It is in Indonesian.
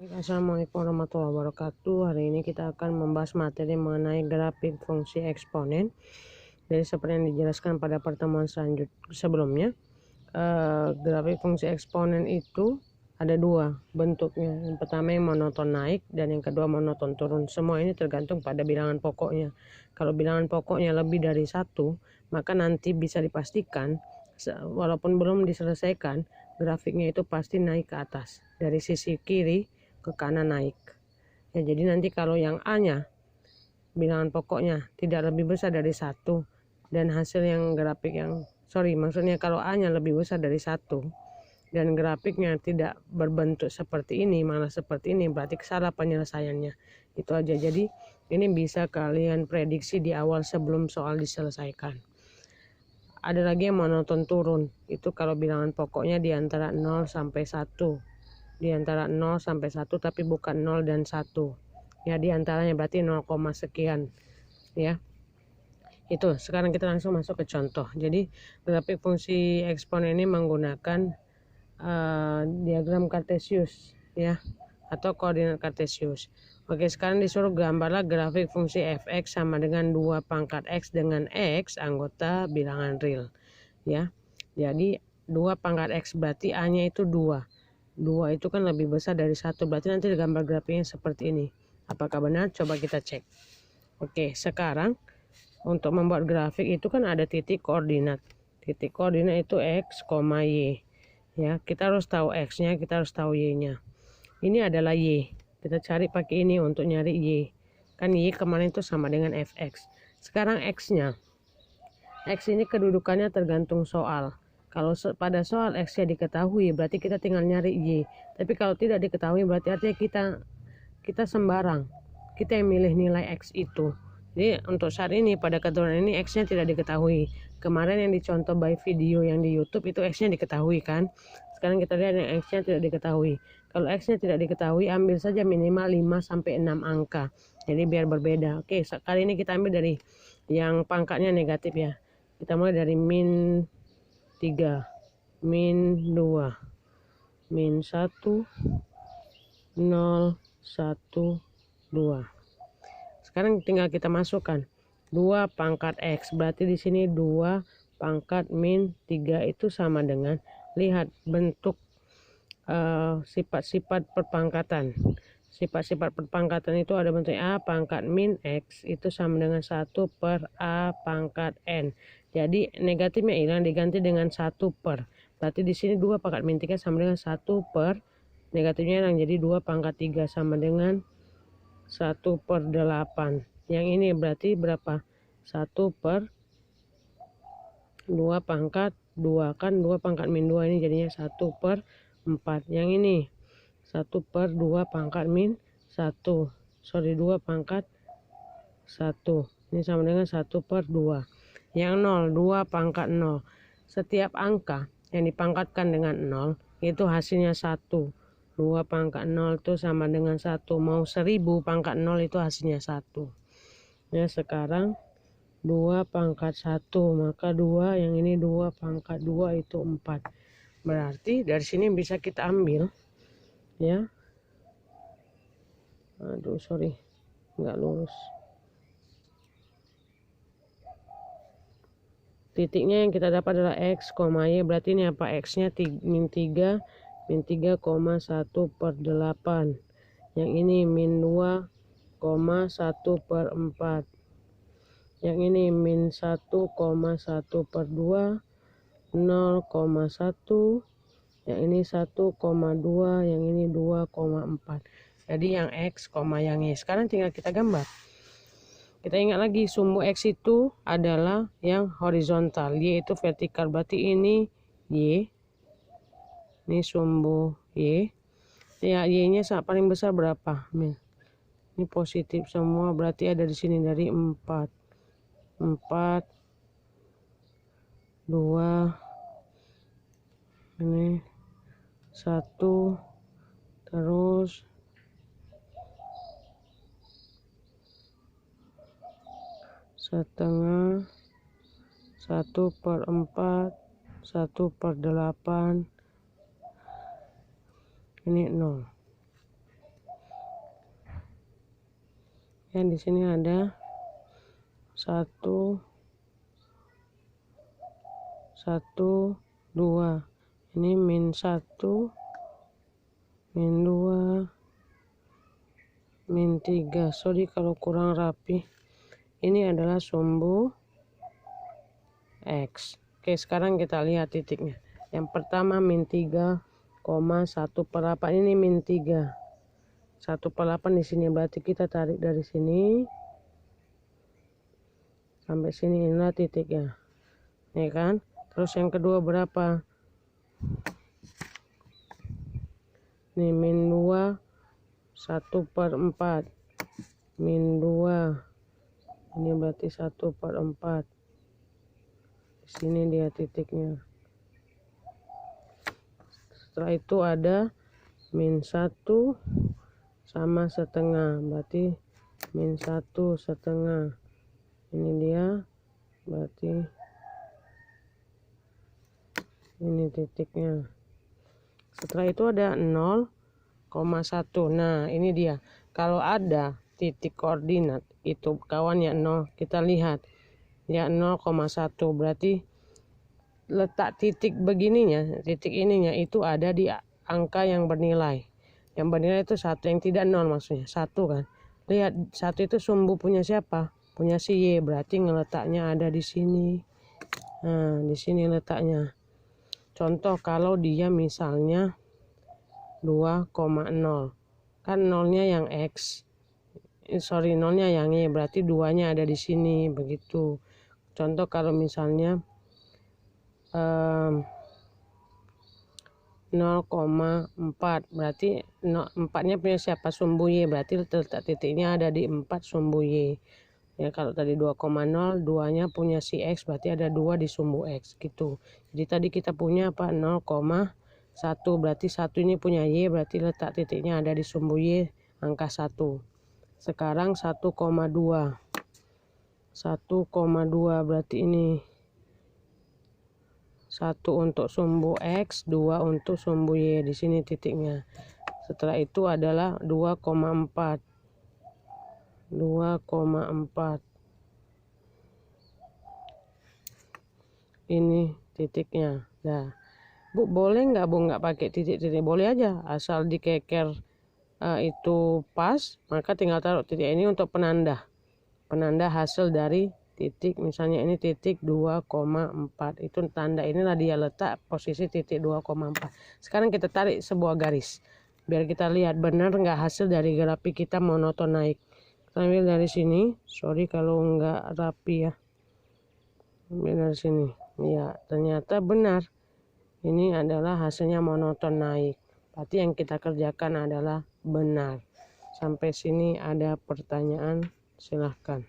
Assalamualaikum warahmatullahi wabarakatuh. Hari ini kita akan membahas materi mengenai grafik fungsi eksponen. Jadi seperti yang dijelaskan pada pertemuan sebelumnya, grafik fungsi eksponen itu ada dua bentuknya. Yang pertama yang monoton naik dan yang kedua monoton turun. Semua ini tergantung pada bilangan pokoknya. Kalau bilangan pokoknya lebih dari 1, maka nanti bisa dipastikan walaupun belum diselesaikan, grafiknya itu pasti naik ke atas dari sisi kiri ke kanan naik ya. Jadi nanti kalau yang A nya bilangan pokoknya tidak lebih besar dari 1 dan hasil yang grafik yang maksudnya kalau A nya lebih besar dari 1 dan grafiknya tidak berbentuk seperti ini malah seperti ini, berarti salah penyelesaiannya. Itu aja. Jadi ini bisa kalian prediksi di awal sebelum soal diselesaikan. Ada lagi yang monoton turun, itu kalau bilangan pokoknya di antara 0 sampai 1, di antara 0 sampai 1 tapi bukan 0 dan 1 ya, di antaranya berarti 0, sekian ya. Itu sekarang kita langsung masuk ke contoh. Jadi grafik fungsi eksponen ini menggunakan diagram kartesius ya, atau koordinat kartesius. Oke, sekarang disuruh gambarlah grafik fungsi fx sama dengan 2 pangkat x dengan x anggota bilangan real ya. Jadi 2 pangkat x berarti a nya itu 2 itu kan lebih besar dari 1, berarti nanti gambar grafiknya seperti ini. Apakah benar? Coba kita cek. Oke, sekarang untuk membuat grafik itu kan ada titik koordinat. Titik koordinat itu x, y ya. Kita harus tahu x nya, kita harus tahu y nya. Ini adalah y, kita cari pakai ini untuk nyari y. Kan y kemarin itu sama dengan fx. Sekarang x nya, x ini kedudukannya tergantung soal. Kalau pada soal x-nya diketahui, berarti kita tinggal nyari y. Tapi kalau tidak diketahui, berarti artinya kita sembarang. Kita yang milih nilai x itu. Jadi untuk saat ini pada keturunan ini x-nya tidak diketahui. Kemarin yang dicontoh by video yang di YouTube itu x-nya diketahui kan. Sekarang kita lihat yang x-nya tidak diketahui. Kalau x-nya tidak diketahui, ambil saja minimal 5 sampai 6 angka. Jadi biar berbeda. Oke, kali ini kita ambil dari yang pangkatnya negatif ya. Kita mulai dari min 3, min 2, min 1, 0, 1, 2. Sekarang tinggal kita masukkan 2 pangkat x, berarti di sini 2 pangkat min 3 itu sama dengan, lihat bentuk sifat-sifat perpangkatan. Sifat-sifat perpangkatan itu ada bentuknya a pangkat min x itu sama dengan 1 per a pangkat n. Jadi negatifnya hilang diganti dengan 1 per. Berarti di sini 2 pangkat min 3 sama dengan 1 per, negatifnya hilang jadi 2 pangkat 3 sama dengan 1 per 8. Yang ini berarti berapa? 1 per 2 pangkat 2, kan 2 pangkat min 2 ini jadinya 1 per 4. Yang ini 1 per 2 pangkat min 1. 2 pangkat 1. Ini sama dengan 1 per 2. Yang 0, 2 pangkat 0. Setiap angka yang dipangkatkan dengan 0 itu hasilnya 1. 2 pangkat 0 itu sama dengan 1. Mau 1000 pangkat 0 itu hasilnya 1. Ya, sekarang 2 pangkat 1, maka 2, yang ini 2 pangkat 2 itu 4. Berarti dari sini bisa kita ambil ya. Aduh, sorry, nggak lurus. Titiknya yang kita dapat adalah x, y, berarti ini apa? X nya min 3, min 3, 1 per 8. Yang ini min 2, 1 per 4. Yang ini min 1, 1 per 2, 0,1. Yang ini 1,2, yang ini 2,4. Jadi yang x, yang y. Sekarang tinggal kita gambar. Kita ingat lagi sumbu x itu adalah yang horizontal, y itu vertikal. Berarti ini y. Ini sumbu y. Ya, y-nya paling besar berapa? Ini positif semua, berarti ada di sini dari 4. 4, 2, ini 1, terus 1/2, 1 per 4, 1 per 8, ini 0. Ya, di sini ada 1 1 2. Ini -1, -2, -3. Sorry kalau kurang rapi. Ini adalah sumbu X. Oke, sekarang kita lihat titiknya. Yang pertama -3,1/8. Ini -3. 1/8 di sini, berarti kita tarik dari sini sampai sini, inilah titiknya. Ya kan? Terus yang kedua berapa? Ini -2, 1/4. -2. Ini berarti 1/4. Di sini dia titiknya. Setelah itu ada -1 sama setengah, berarti -1/2. Ini dia, berarti ini titiknya. Setelah itu ada 0,1. Nah, ini dia. Kalau ada titik koordinat itu kawannya 0, kita lihat ya 0,1, berarti letak titik begininya, titik ininya itu ada di angka yang bernilai. Yang bernilai itu 1, yang tidak 0 maksudnya 1 kan. Lihat, 1 itu sumbu punya siapa? Punya si Y, berarti ngeletaknya ada di sini. Nah, di sini letaknya. Contoh kalau dia misalnya 2,0. Kan nolnya yang X. Nolnya yang Y, berarti 2-nya ada di sini, begitu. Contoh kalau misalnya 0,4, berarti 4-nya punya siapa? Sumbu Y, berarti letak titiknya ada di 4 sumbu Y. Ya, kalau tadi 2,0, 2-nya punya si X, berarti ada 2 di sumbu X gitu. Jadi tadi kita punya apa? 0,1, berarti 1 ini punya Y, berarti letak titiknya ada di sumbu Y angka 1. Sekarang 1,2. 1,2 berarti ini 1 untuk sumbu X, 2 untuk sumbu Y, di sini titiknya. Setelah itu adalah 2,4. 2,4. Ini titiknya. Nah, Bu, boleh nggak Bu nggak pakai titik-titik? Boleh aja, asal dikeker itu pas, maka tinggal taruh titik ini untuk penanda hasil dari titik. Misalnya ini titik 2,4, itu tanda inilah dia letak posisi titik 2,4. Sekarang kita tarik sebuah garis biar kita lihat benar nggak hasil dari grafik kita monoton naik. Kita ambil dari sini, sorry kalau nggak rapi ya, ambil dari sini. Ya, ternyata benar, ini adalah hasilnya monoton naik. Berarti yang kita kerjakan adalah benar. Sampai sini ada pertanyaan, silahkan.